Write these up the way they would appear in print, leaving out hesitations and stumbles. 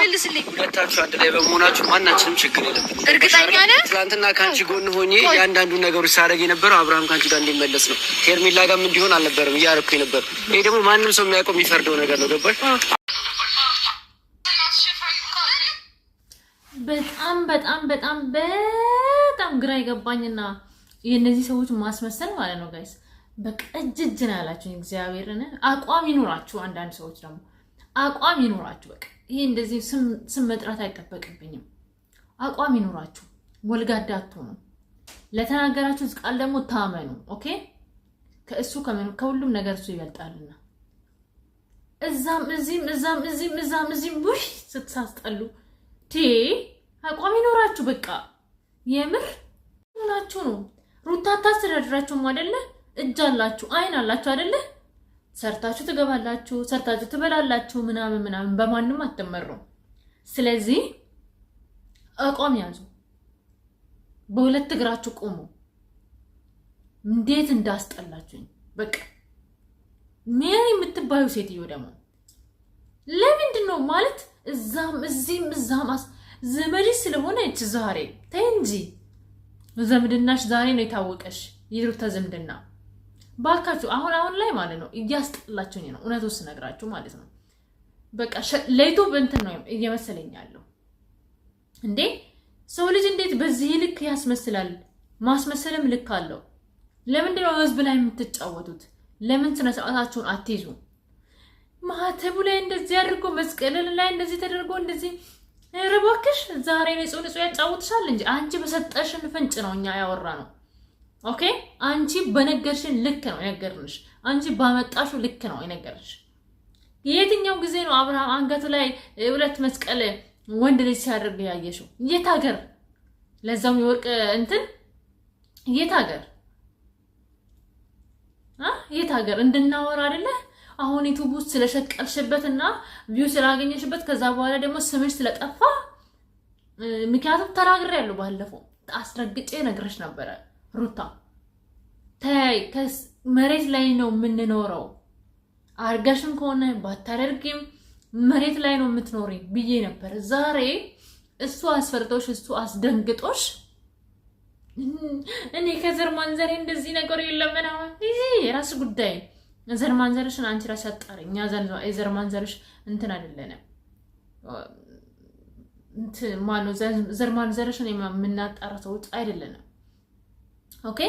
መልስልኝ ሁለታችሁ አንድ ላይ በመሆናችሁ ማናችንም ችግር የለብንም። እርግጠኛ ነህ? ትናንትና ከአንቺ ጎን ሆኜ ያንዳንዱ ነገሮች ሳደርግ የነበረው አብርሃም ከአንቺ ጋር እንዲመለስ ነው። ሄርሜላ ጋርም እንዲሆን አልነበረም እያደረኩ የነበረው። ይሄ ደግሞ ማንም ሰው የሚያውቀው የሚፈርደው ነገር ነው። ገባሽ? በጣም በጣም በጣም በጣም ግራ ይገባኝና የእነዚህ ሰዎች ማስመሰል ማለት ነው ጋይስ። በቃ እጅ ነው ያላችሁ እግዚአብሔርን። አቋም ይኖራችሁ። አንዳንድ ሰዎች ደግሞ አቋም ይኖራችሁ። በቃ ይሄ እንደዚህ ስም መጥራት አይጠበቅብኝም። አቋም ይኖራችሁ። ወልጋዳ አትሆኑ። ለተናገራችሁት ቃል ደግሞ ታመኑ። ኦኬ? ከእሱ ከሁሉም ነገር እሱ ይበልጣልና እዛም እዚህም ውይ ስትሳስጠሉ አቋም ይኖራችሁ። በቃ የምር ሆናችሁ ነው። ሩታ ታስተዳድራችሁም አይደለ? እጅ አላችሁ፣ አይን አላችሁ አይደለ? ሰርታችሁ ትገባላችሁ፣ ሰርታችሁ ትበላላችሁ፣ ምናምን በማንም አትመሩም። ስለዚህ አቋም ያዙ። በሁለት እግራችሁ ቆሙ። እንዴት እንዳስጠላችሁኝ በቃ። ሜሪ የምትባዩ ሴትዮ ደግሞ ለምንድን ነው ማለት እዛም ዘመድሽ ስለሆነች ዛሬ ተይ እንጂ ዘመድናሽ ዛሬ ነው የታወቀሽ። የሩታ ዘመድና ባካችሁ አሁን ላይ ማለት ነው እያስጠላችሁኝ ነው። እውነቱን ስነግራችሁ ማለት ነው። በቃ ለዩቲዩብ እንትን ነው እየመሰለኝ ያለው። እንዴ ሰው ልጅ እንዴት በዚህ ልክ ያስመስላል? ማስመሰልም ልክ አለው። ለምንድን ነው ህዝብ ላይ የምትጫወቱት? ለምን ስነ ስርዓታችሁን አትይዙ? ማህተቡ ላይ እንደዚህ አድርጎ መስቀል ላይ እንደዚህ ተደርጎ እንደዚህ ረባክሽ ዛሬ ንጹህ ያጫውትሻል እንጂ አንቺ በሰጠሽን ፍንጭ ነው እኛ ያወራ ነው። ኦኬ? አንቺ በነገርሽን ልክ ነው የነገርንሽ። አንቺ ባመጣሽው ልክ ነው የነገርሽ። የትኛው ጊዜ ነው አብርሃም አንገቱ ላይ ሁለት መስቀል ወንድ ልጅ ሲያደርግ ያየሽው? የት ሀገር? ለዛም የወርቅ እንትን የት ሀገር? የት ሀገር እንድናወራ አይደለ? አሁን ዩቲዩብ ውስጥ ስለሸቀልሽበትና ቪው ስላገኘሽበት ከዛ በኋላ ደግሞ ስምሽ ስለጠፋ ምክንያቱም ተናግሬያለሁ። ባለፈው አስረግጬ ነግረሽ ነበረ ሩታ ተይ መሬት ላይ ነው የምንኖረው። አርጋሽም ከሆነ ባታደርጊም መሬት ላይ ነው የምትኖሪ ብዬ ነበር። ዛሬ እሱ አስፈርቶሽ እሱ አስደንግጦሽ እኔ ከዘር ማንዘሬ እንደዚህ ነገር የለም ምናምን የራስ ጉዳይ። ዘር ማንዘርሽን አንቺ ራስ አጣሪኝ። እኛ ዘር ማንዘርሽ እንትን አይደለም እንትን ማነው ዘር ማንዘርሽን የምናጣራ ሰዎች አይደለንም። ኦኬ?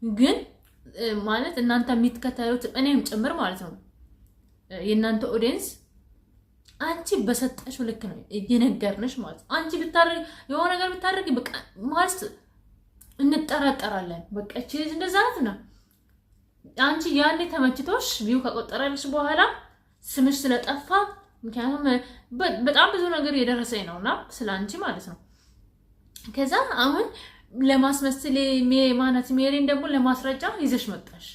ግን ማለት እናንተ የምትከታዩት እኔም ጭምር ማለት ነው የእናንተ ኦዲየንስ አንቺ በሰጠሽው ልክ ነው እየነገርንሽ ማለት ነው። አንቺ ብታረግ የሆነ ነገር ብታረግ በቃ ማለት እንጠራጠራለን። በቃ እቺ ልጅ እንደዛ ናት ነው። አንቺ ያኔ ተመችቶሽ ቪው ከቆጠረልሽ በኋላ ስምሽ ስለጠፋ ምክንያቱም በጣም ብዙ ነገር የደረሰኝ ነውና ስላንቺ ማለት ነው። ከዛ አሁን ለማስመሰል ማናት ሜሪን ደግሞ ለማስረጃ ይዘሽ መጣሽ።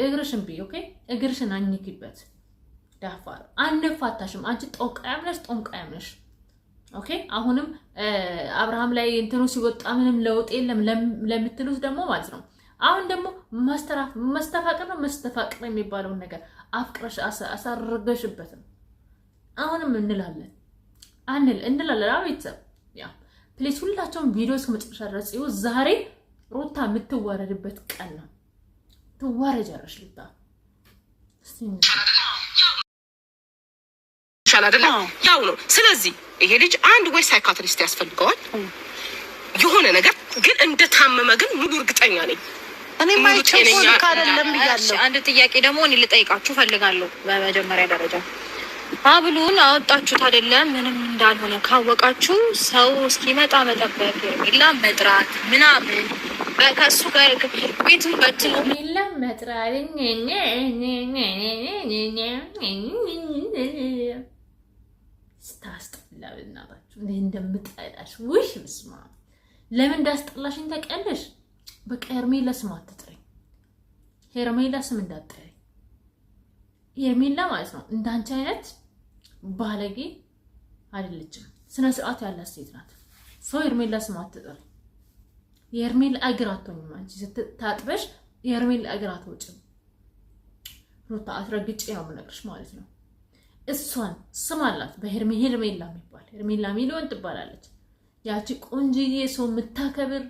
እግርሽን ቢ ኦኬ? እግርሽን አኝኪበት ዳፋር። አንፋታሽም። አንቺ ጦንቃያም ነሽ። ኦኬ? አሁንም አብርሃም ላይ እንትኑ ሲወጣ ምንም ለውጥ የለም ለምትሉት ደግሞ ማለት ነው አሁን ደግሞ መስተፋቅር ነው መስተፋቅር የሚባለውን ነገር አፍቅረሽ አሳርገሽበት ነው። አሁንም እንላለን። ቤተሰብ ያ ፕሊዝ ሁላችሁም ቪዲዮ እስከ መጨረሻ ድረስ ይኸው። ዛሬ ሩታ የምትዋረድበት ቀን ነው። ትዋረጃለሽ ሩታ። ያው ነው። ስለዚህ ይሄ ልጅ አንድ ወይ ሳይካትሪስት ያስፈልገዋል የሆነ ነገር ግን እንደታመመ ግን ሙሉ እርግጠኛ ነኝ። እኔ ማይቸውል ካደለም ብያለሁ። አንድ ጥያቄ ደግሞ እኔ ልጠይቃችሁ ፈልጋለሁ። በመጀመሪያ ደረጃ አብሉን አወጣችሁት አይደለም? ምንም እንዳልሆነ ካወቃችሁ ሰው እስኪመጣ መጠበቅ፣ ሄርሜላ መጥራት ምናምን ከሱ ጋር ቤቱን በትኑ ሄርሜላ መጥራት ስታስጠላ በእናታችሁ እንዴ እንደምጠላሽ ውሽ ብስማ ለምን እንዳስጠላሽኝ ታውቂያለሽ? በቃ ሄርሜላ ስም አትጥሪ። ሄርሜላ ስም እንዳትጠሪ። ሄርሜላ ማለት ነው እንዳንቺ አይነት ባለጌ አይደለችም። ስነ ስርዓት ያላት ሴት ናት። ሰው ሄርሜላ ስም አትጥሪ። የሄርሜላ እግር አትሆኝም። አንቺ ስትታጥበሽ የሄርሜላ እግር አትወጭም። ሩታ አስረግጬ ነው የምነግርሽ ማለት ነው። እሷን ስም አላት ሄርሜላ የሚባል ሄርሜላ ሚሊዮን ትባላለች። ያቺ ቆንጆዬ ሰው የምታከብር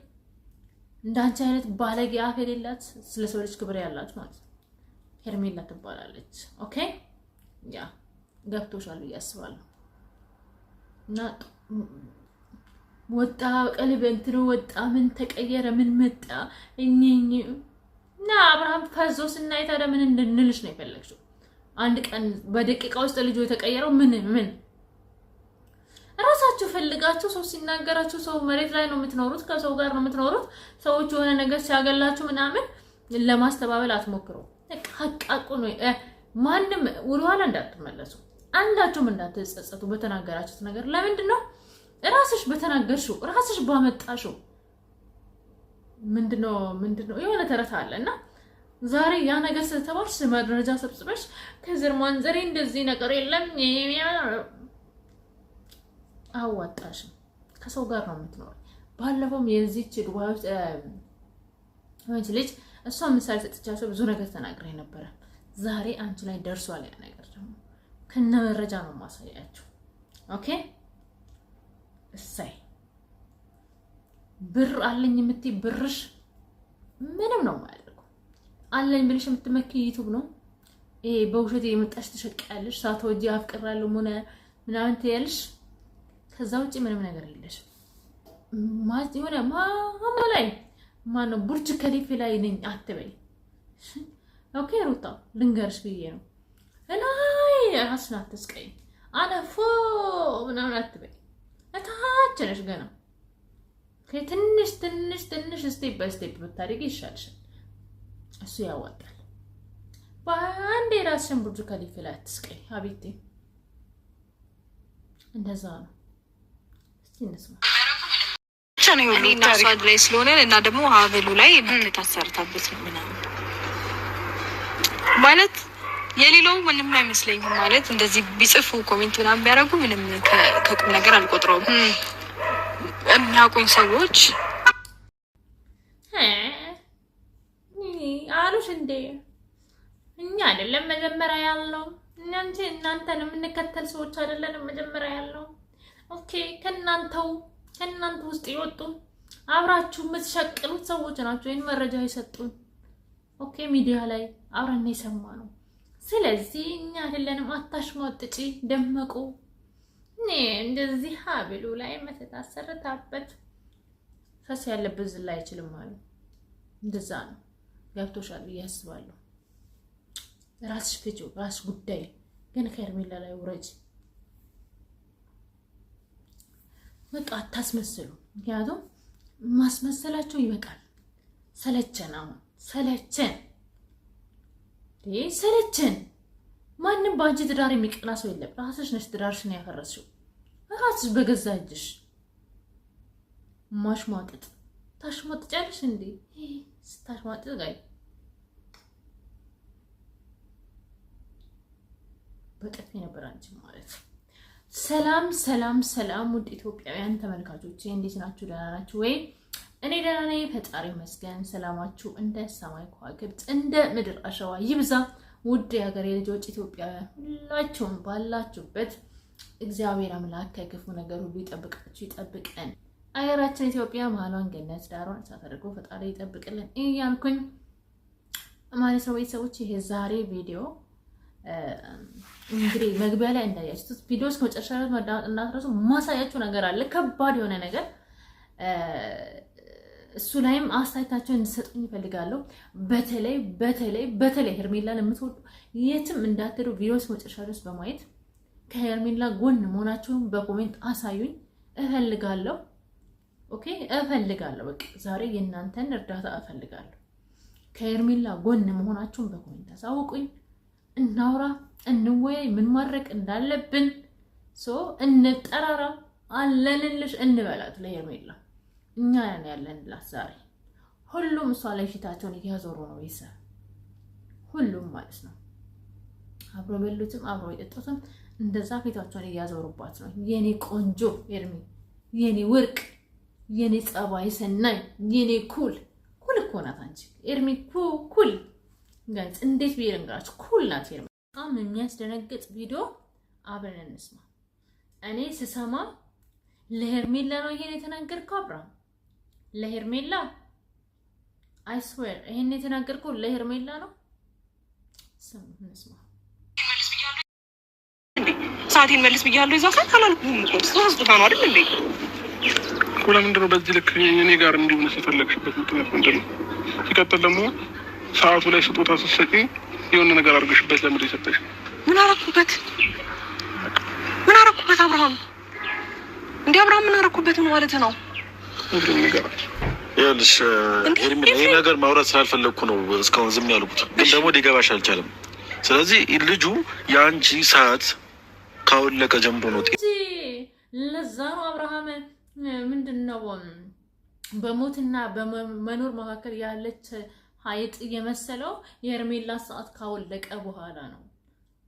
እንዳንቺ አይነት ባለጌ አፍ የሌላት ስለ ሰው ልጅ ክብር ያላት ማለት ነው ሄርሜላ ትባላለች። ኦኬ ያ ገብቶሻል ብዬ አስባለሁ። እና ወጣ ቀልብ እንትን ወጣ ምን ተቀየረ ምን መጣ እኚኝ እና አብርሃም ፈዞ ስናይ ታዲያ ምን እንድንልሽ ነው የፈለግሽው? አንድ ቀን በደቂቃ ውስጥ ልጅ የተቀየረው ምን ራሳችሁ ፈልጋችሁ ሰው ሲናገራችሁ ሰው መሬት ላይ ነው የምትኖሩት፣ ከሰው ጋር ነው የምትኖሩት። ሰዎች የሆነ ነገር ሲያገላችሁ ምናምን ለማስተባበል አትሞክሩ። ሐቃቁ ነው። ማንም ወደኋላ እንዳትመለሱ፣ አንዳችሁም እንዳትጸጸቱ በተናገራችሁት ነገር። ለምንድን ነው ራስሽ በተናገርሽው ራስሽ ባመጣሽው ምንድነው የሆነ ተረት አለና ዛሬ ያ ነገር ስለተባልሽ መረጃ ሰብስበሽ ከዘር ማንዘሬ እንደዚህ ነገር የለም አዋጣሽም። ከሰው ጋር ነው የምትኖር። ባለፈውም የዚህች ዱባይ ውስጥ ልጅ እሷ ምሳሌ ሰጥቻቸው ብዙ ነገር ተናግሬ ነበረ። ዛሬ አንቺ ላይ ደርሷል ያ ነገር ደግሞ ከነ መረጃ ነው ማሳያችሁ። ኦኬ እሰይ ብር አለኝ የምትይ ብርሽ ምንም ነው የማያደርገው። አለኝ ብልሽ የምትመኪ ዩቲዩብ ነው ይሄ። በውሸት የመጣሽ ተሸቀያለሽ፣ ሳትወጂ አፍቅራለሁ ምናምን ትያለሽ። ከዛ ውጪ ምንም ነገር የለሽ። የሆነ ማማ ላይ ማነው ቡርጅ ከሊፍ ላይ ነኝ አትበይ። ኦኬ ሩታ ልንገርሽ ብዬ ነው። እላይ ራስን አትስቀይ። አነፎ ምናምን አትበይ። እታች ነሽ ገና። ትንሽ ስቴፕ ባይ ስቴፕ ብታደርጊ ይሻልሻል። እሱ ያዋጣል። በአንዴ ራስሽን ቡርጅ ከሊፍ ላይ አትስቀይ ሀቢቴ። እንደዛ ነው። እስቲ እንስማ። እኔና እሷ ላይ ስለሆነ እና ደግሞ ሀብሉ ላይ ታሰርታበት ነው ምናምን ማለት የሌላው ምንም አይመስለኝም። ማለት እንደዚህ ቢጽፉ ኮሜንት ምናምን ቢያደርጉ ምንም ከቁም ነገር አልቆጥረውም። የሚያውቁኝ ሰዎች አሉሽ እንዴ እኛ አይደለም መጀመሪያ ያለው እናንተን የምንከተል ሰዎች አይደለንም መጀመሪያ ያለው። ኦኬ ከእናንተ ውስጥ ይወጡ አብራችሁ የምትሸቅሉት ሰዎች ናቸው ይሄን መረጃ የሰጡን። ኦኬ ሚዲያ ላይ አብረን የሰማነው። ስለዚህ እኛ አይደለንም። አታሽሟጥጪ ደመቁ እንደዚህ ሀብሉ ላይ መተታሰርታበት ፈስ ያለበት ዝላ አይችልም ማለት እንደዛ ነው። ገብቶሻል ብዬ አስባለሁ። ራስሽ ፍጩ፣ ራስሽ ጉዳይ ግን ከሄርሜላ ላይ ውረጅ። በቃ አታስመስሉ። ምክንያቱም ማስመሰላቸው ይበቃል። ሰለቸን፣ አሁን ሰለቸን። ማንም በአንቺ ትዳር የሚቀና ሰው የለም። ራስሽ ነሽ ትዳርሽን ያፈረስሽው ራስሽ በገዛ እጅሽ። ማሽሟጠጥ ታሽሟጥጫለሽ እንዴ? ስታሽሟጥጥ ጋይ በቀጥታ ነበር አንቺ ማለት። ሰላም ውድ ኢትዮጵያውያን ተመልካቾቼ እንዴት ናችሁ? ደህና ናችሁ ወይ? እኔ ደህና ነኝ፣ ፈጣሪ ይመስገን። ሰላማችሁ እንደ ሰማይ ከዋክብት እንደ ምድር አሸዋ ይብዛ። ውድ የሀገሬ ልጆች ኢትዮጵያውያን ሁላችሁም ባላችሁበት እግዚአብሔር አምላክ ከክፉ ነገር ሁሉ ይጠብቃችሁ፣ ይጠብቀን። አገራችን ኢትዮጵያ መሀሏን ገነት ዳሯን እሳት አድርጎ ፈጣሪ ይጠብቅልን እያልኩኝ ማለት ነው። ቤተሰቦች ይሄ ዛሬ ቪዲዮ እንግዲህ መግቢያ ላይ እንዳያችሁት ቪዲዮ እስከ መጨረሻ ድረስ ማዳመጥ እንዳትረሱ። ማሳያችሁ ነገር አለ፣ ከባድ የሆነ ነገር። እሱ ላይም አስተያየታችሁን እንድትሰጡኝ እፈልጋለሁ። በተለይ ሄርሜላን የምትወዱ የትም እንዳትሄዱ ቪዲዮ እስከ መጨረሻ ድረስ በማየት ከሄርሜላ ጎን መሆናችሁን በኮሜንት አሳዩኝ እፈልጋለሁ። ኦኬ እፈልጋለሁ። በቃ ዛሬ የእናንተን እርዳታ እፈልጋለሁ። ከሄርሜላ ጎን መሆናችሁን በኮሜንት አሳውቁኝ። እናውራ፣ እንወያይ፣ ምን ማድረግ እንዳለብን እንጠራራ፣ አለንልሽ እንበላት ለሄርሜላ። እኛ ያለንላት ዛሬ ሁሉም እሷ ላይ ፊታቸውን እያዞሩ ነው። ይሰር ሁሉም ማለት ነው። አብሮ በሉትም አብሮ የጠጡትም እንደዛ ፊታቸውን እያዞሩባት ነው። የኔ ቆንጆ ሄርሜ፣ የኔ ወርቅ፣ የኔ ጸባይ ሰናይ፣ የኔ ኩል እኮ ናት አንቺ ሄርሜ። ኩል ጋይስ እንዴት ቢረንጋችሁ ኩል ናት ሄርሜላ። በጣም የሚያስደነግጥ ቪዲዮ አብረን እንስማ። እኔ ስሰማ ለሄርሜላ ነው ይሄን የተናገርከው አብርሃም? ለሄርሜላ አይ ስዌር ይሄን የተናገርከው ለሄርሜላ ነው? ስም እንስማ። ሰዓቴን መልስ ብያለሁ። ይዛ ካላልኩም እኮ ስጦታ ነው አይደል እንዴ? ለምንድን ነው በዚህ ልክ እኔ ጋር እንዲሆን የፈለግሽበት ምክንያት ምንድን ነው? ሲቀጥል ደግሞ ሰዓቱ ላይ ስጦታ ስትሰጪ የሆነ ነገር አድርገሽበት ለምንድን የሰጠሽ? ምን አደረኩበት? ምን አደረኩበት? አብርሃም እንዴ አብርሃም ምን አደረኩበት ነው ማለት ነው? ይኸውልሽ ሄርሜላ ይሄ ነገር ማውራት ስላልፈለግኩ ነው እስካሁን ዝም ያልኩት፣ ግን ደግሞ ሊገባሽ አልቻለም። ስለዚህ ልጁ የአንቺ ሰዓት ካወለቀ ጀምሮ ነው ለዛ ነው አብርሃም ምንድነው በሞትና በመኖር መካከል ያለች ሀይጥ የመሰለው የሄርሜላ ሰዓት ካወለቀ በኋላ ነው።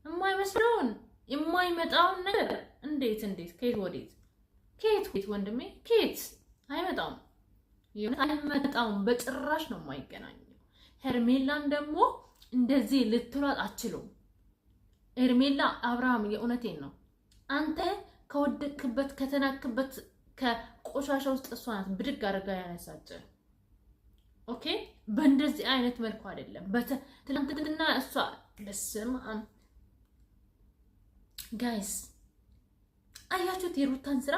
የማይመስለውን የማይመጣውን ነገር እንዴት ከየት ወዴት ከየት ወንድሜ ከየት አይመጣም፣ አይመጣም፣ በጭራሽ ነው የማይገናኘው። ሄርሜላን ደግሞ እንደዚህ ልትሏት አችሉም። ሄርሜላ አብርሃም የእውነቴን ነው አንተ ከወደቅክበት ከተናክበት ከቆሻሻ ውስጥ እሷ ናት ብድግ አድርጋ ያነሳች። ኦኬ በእንደዚህ አይነት መልኩ አይደለም። ትናንትና እሷ በስም ጋይስ አያችሁት የሩታን ስራ።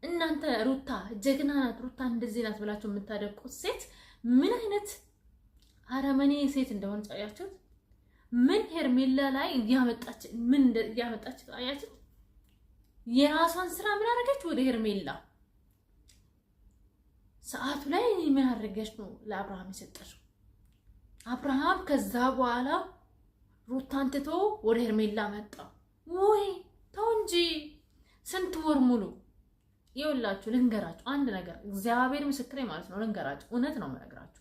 እናንተ ሩታ ጀግና ናት፣ ሩታ እንደዚህ ናት ብላችሁ የምታደቁት ሴት ምን አይነት አረመኔ ሴት እንደሆነች አያችሁት? ምን ሄርሜላ ላይ እያመጣች አያችሁት? የራሷን ስራ ምን አደረገች? ወደ ሄርሜላ ሰዓቱ ላይ ምን አደረገች ነው ለአብርሃም የሰጠችው? አብርሃም ከዛ በኋላ ሩታን ትቶ ወደ ሄርሜላ መጣ። ወይ ተው እንጂ ስንት ወር ሙሉ ይኸውላችሁ፣ ልንገራችሁ አንድ ነገር፣ እግዚአብሔር ምስክሬ ማለት ነው። ልንገራችሁ፣ እውነት ነው የምነግራችሁ።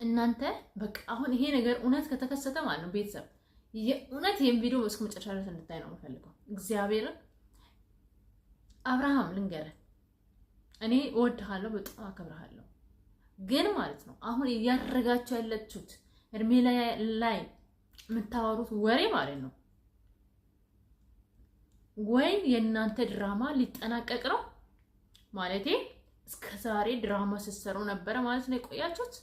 እናንተ በቃ አሁን ይሄ ነገር እውነት ከተከሰተ ማለት ነው ቤተሰብ የእውነት ይሄን ቪዲዮ እስከ መጨረሻ ድረስ እንድታይ ነው የምፈልገው። እግዚአብሔርን አብርሃም ልንገርህ፣ እኔ እወድሃለሁ፣ በጣም አከብርሃለሁ። ግን ማለት ነው አሁን እያደረጋችሁ ያለችሁት ሄርሜላ ላይ የምታወሩት ወሬ ማለት ነው ወይ የእናንተ ድራማ ሊጠናቀቅ ነው ማለቴ፣ እስከ ዛሬ ድራማ ስትሰሩ ነበረ ማለት ነው የቆያችሁት።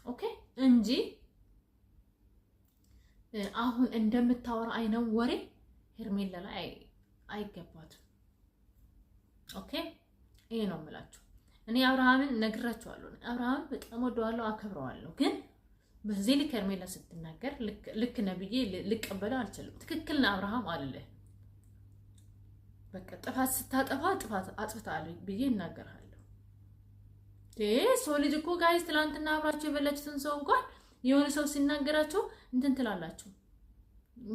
ኦኬ እንጂ አሁን እንደምታወራ አይነው ወሬ ሄርሜላ ላይ አይገባትም። ኦኬ ይሄ ነው የምላችሁ። እኔ አብርሃምን ነግራችኋለሁ። አብርሃም በጣም ወደዋለሁ፣ አከብረዋለሁ። ግን በዚህ ልክ ሄርሜላ ስትናገር ልክ ነብዬ ልቀበለው አልችልም። ትክክል ነው አብርሃም አለ። በቃ ጥፋት ስታጠፋ ጥፋት አጥፍታል ብዬ እናገራለሁ። ሰው ልጅ እኮ ጋይስ ትላንትና አብራችሁ የበላችሁትን ሰው እንኳን የሆነ ሰው ሲናገራችሁ እንትን ትላላችሁ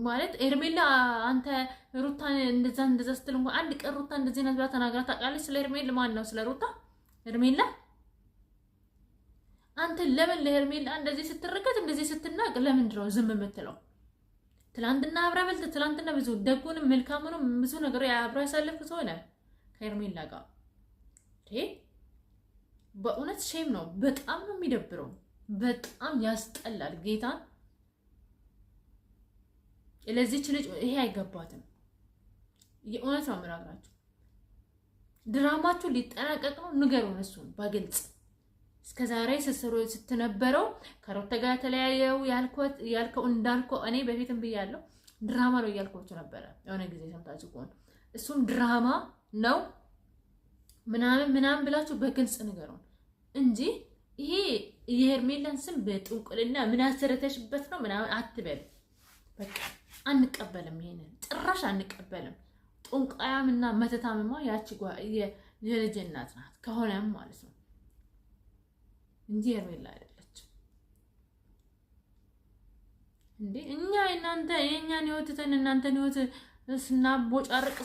ማለት ሄርሜላ አንተ ሩታን እንደዛ ስትል እንኳን አንድ ቀን ሩታ እንደዚህ ነው ብላ ተናግራ ታውቃለች? ስለ ሄርሜላ ማን ነው ስለ ሩታ ሄርሜላ? አንተ ለምን ለሄርሜላ እንደዚህ ስትረከት እንደዚህ ስትናቅ ለምንድን ነው ዝም የምትለው? ትላንትና አብራ በልተ ትላንትና ብዙ ደጉንም መልካሙንም ብዙ ነገር አብራ ያሳለፈ ሰው ነው ከሄርሜላ ጋር። በእውነት ሼም ነው። በጣም ነው የሚደብረው። በጣም ያስጠላል። ጌታን ለዚህች ልጅ ይሄ አይገባትም። የእውነት ነው የምናግራችሁ። ድራማችሁ ሊጠናቀቅ ነው። ንገሩን እሱን በግልጽ እስከዛሬ ስትነበረው ከሩታ ጋር ተለያየው ያልከው እንዳልከው እኔ በፊትም ብያለሁ ድራማ ነው እያልኳችሁ ነበረ። የሆነ ጊዜ ሰምታችሁ ከሆነ እሱም ድራማ ነው ምናምን ብላችሁ በግልጽ ንገሩን እንጂ ይሄ የሄርሜላን ስም በጥንቁልና ምን አሰረተሽበት ነው ምናምን አትበል። በቃ አንቀበልም፣ ይሄንን ጭራሽ አንቀበልም። ጥንቃያምና መተታምማ ያቺ የልጅ እናት ናት ከሆነም ማለት ነው እንጂ ሄርሜላ አይደለች እንዴ። እኛ የኛን ህይወት ተን እናንተን ህይወት ስናቦጫርቅ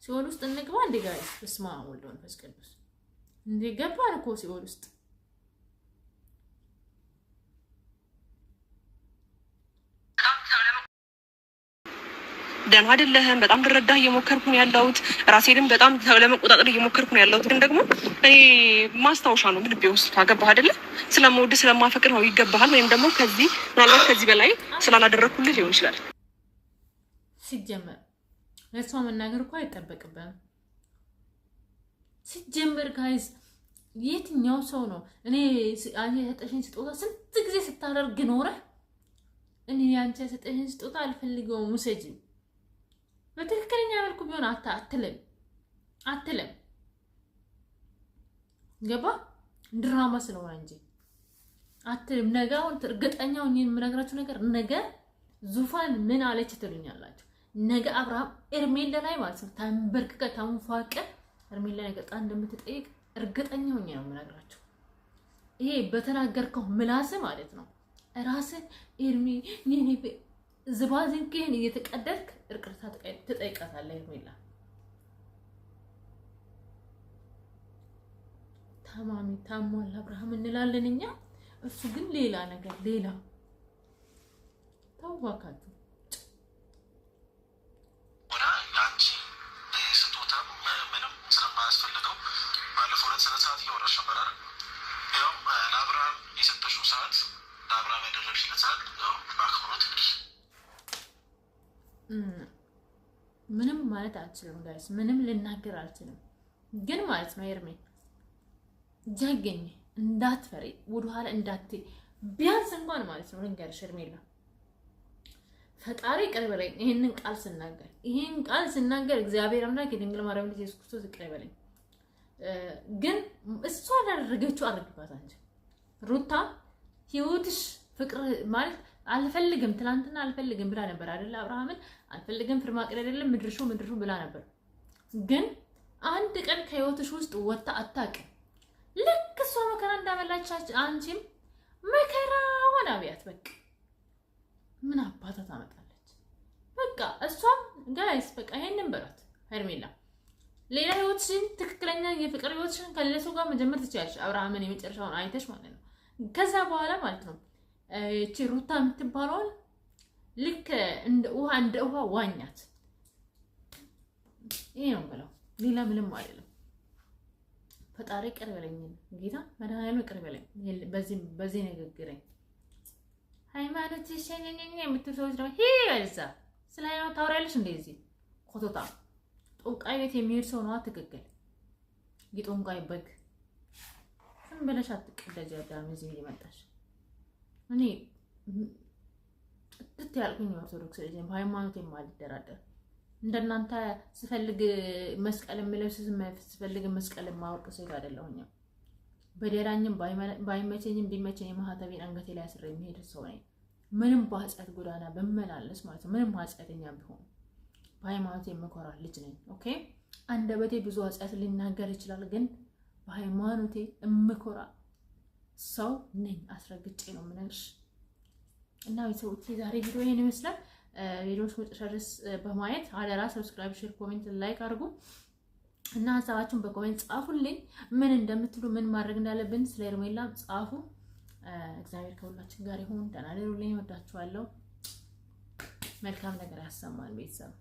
ሲኦል ውስጥ እንግባ እንዴ ጋይስ? በስመ አብ ወወልድ ወመንፈስ ቅዱስ እንዴ ገባን እኮ ሲኦል ውስጥ። ደህና አይደለህም። በጣም ልረዳህ እየሞከርኩ ነው ያለሁት። ራሴንም በጣም ለመቆጣጠር እየሞከርኩ ነው ያለሁት። ግን ደግሞ እኔ ማስታወሻ ነው ልቤ ውስጥ ታገባህ አይደለ? ስለምወድ ስለማፈቅር ነው ይገባሃል። ወይም ደግሞ ከዚህ ምናልባት ከዚህ በላይ ስላላደረግኩልህ ሊሆን ይችላል። ሲጀመር ለሷ መናገር እኮ አይጠበቅብንም። ሲጀመር ጋይዝ የትኛው ሰው ነው እኔ አንቺ የሰጠሽኝ ስጦታ ስንት ጊዜ ስታደርግ ኖረህ እኔ አንቺ የሰጠሽኝ ስጦታ አልፈልገውም ውሰጂ በትክክለኛ መልኩ ቢሆን አትልም ገባ ድራማ ስለሆነ እንጂ አትልም። ነገ አሁን እርግጠኛው የምነግራችሁ ነገር ነገ ዙፋን ምን አለች ትሉኛላችሁ። ነገ አብርሃም ኤርሜላ ላይ ማለት ነው ተንበርክከ ተንፏቀ ኤርሜላ ነገር ጣን እንደምትጠይቅ እርግጠኛ ሆኜ ነው የምነግራችሁ። ይሄ በተናገርከው ምላስ ማለት ነው ራስህ ኤርሚ የኔ ዝባዝንኬን እየተቀደድክ እርቅርታ ትጠይቃታለህ። ኤርሜላ ታማሚ ታሟል አብርሃም እንላለን እኛ፣ እሱ ግን ሌላ ነገር ሌላ ታዋካቱ ምንም ማለት አልችልም ጋይስ፣ ምንም ልናገር አልችልም። ግን ማለት ነው ኤርሜ ጀግኝ እንዳትፈሪ ወደኋላ እንዳትይ ቢያንስ እንኳን ማለት ነው ልንገርሽ ኤርሜላ ፈጣሪ ይቅር በለኝ ይሄንን ቃል ስናገር እግዚአብሔር አምላክ የድንግል ማርያም ልጅ ኢየሱስ ክርስቶስ ይቅር በለኝ። ግን እሷ ያደረገችው አድርግባት አንቺ ሩታ ህይወትሽ ፍቅር ማለት አልፈልግም ትላንትና አልፈልግም ብላ ነበር አይደል? አብርሃምን አልፈልግም ፍርማቅር አይደለም ምድርሹ ብላ ነበር። ግን አንድ ቀን ከህይወትሽ ውስጥ ወጣ አታውቅም። ልክ እሷ መከራ እንዳመላቻች አንቺም መከራውን አብያት። በቃ ምን አባታ ታመጣለች? በቃ እሷም ጋይስ በቃ ይሄንን በላት ሄርሜላ ሌላ ህይወትሽን ትክክለኛ የፍቅር ህይወትሽን ከሌላ ሰው ጋር መጀመር ትችያለሽ። አብርሃምን የመጨረሻውን አይተሽ ማለት ነው። ከዛ በኋላ ማለት ነው እቺ ሩታ የምትባለውን ልክ እንደ ውሃ ዋኛት። ይሄ ነው ብለው ሌላ ምንም አይደለም። ፈጣሪ ይቅር በለኝ ጌታ መድኃኒዓለም ይቅር በለኝ በዚህ ንግግረኝ። ሃይማኖት ሸነነኝ የምትሉ ሰዎች ደግሞ ይዛ ስለ ሃይማኖት ታወሪያለሽ እንደዚህ ኮቶታ ጦንቃይ ቤት የሚሄድ ሰው ነው ትክክል። የጦንቃይ በግ ዝም ብለሽ አትቀደጂ። አዳም እዚህ እየመጣሽ እኔ ጥጥ ያልኩኝ ኦርቶዶክስ ልጅ በሃይማኖት የማልደራደር እንደናንተ ስፈልግ መስቀል የምለብስ ስፈልግ መስቀል የማወርቅ ሴት አይደለሁኝ። በደላኝም ባይመቸኝም ቢመቸኝ ማህተቤን አንገቴ ላይ አስሬ የሚሄድ ሰው ነኝ። ምንም በኃጢአት ጎዳና በመላለስ ማለት ነው። ምንም ኃጢአተኛ ቢሆን በሃይማኖት የምኮራ ልጅ ነኝ። ኦኬ አንደበቴ ብዙ ኃጢአት ሊናገር ይችላል፣ ግን በሃይማኖቴ የምኮራ ሰው ነኝ። አስረግጬ ነው የምነግርሽ። እና ቤተሰቦቼ ዛሬ ቪዲዮ ይሄን ይመስላል። ቪዲዮዎች መጨረሻ ድረስ በማየት አደራ ሰብስክራይብ፣ ሼር፣ ኮሜንት ላይክ አድርጉ እና ሀሳባችሁን በኮሜንት ጻፉልኝ። ምን እንደምትሉ ምን ማድረግ እንዳለብን ስለ ሄርሜላ ጻፉ። እግዚአብሔር ከሁላችን ጋር ይሁን። ደህና ደሩልኝ። ወዳችኋለሁ። መልካም ነገር ያሰማን ቤተሰብ።